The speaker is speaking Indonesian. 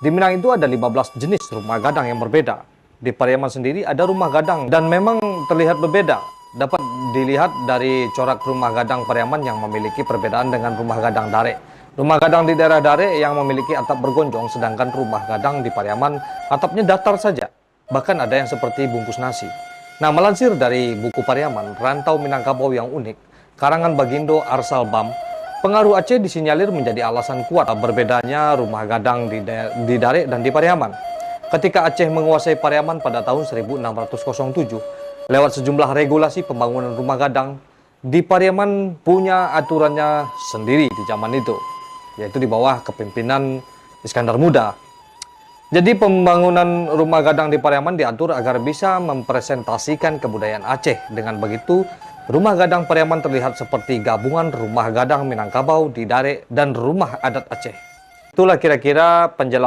Di Minang itu ada 15 jenis rumah gadang yang berbeda. Di Pariaman sendiri ada rumah gadang dan memang terlihat berbeda. Dapat dilihat dari corak rumah gadang Pariaman yang memiliki perbedaan dengan rumah gadang Dare. Rumah gadang di daerah Dare yang memiliki atap bergonjong, sedangkan rumah gadang di Pariaman atapnya datar saja. Bahkan ada yang seperti bungkus nasi. Nah, melansir dari buku Pariaman, Rantau Minangkabau yang Unik, karangan Bagindo Arsalbam, pengaruh Aceh disinyalir menjadi alasan kuat berbedanya rumah gadang di Dare dan di Pariaman. Ketika Aceh menguasai Pariaman pada tahun 1607, lewat sejumlah regulasi pembangunan rumah gadang, di Pariaman punya aturannya sendiri di zaman itu, yaitu di bawah kepemimpinan Iskandar Muda. Jadi pembangunan rumah gadang di Pariaman diatur agar bisa mempresentasikan kebudayaan Aceh. Dengan begitu, rumah gadang Pariaman terlihat seperti gabungan rumah gadang Minangkabau di Dare dan rumah adat Aceh. Itulah kira-kira penjelasan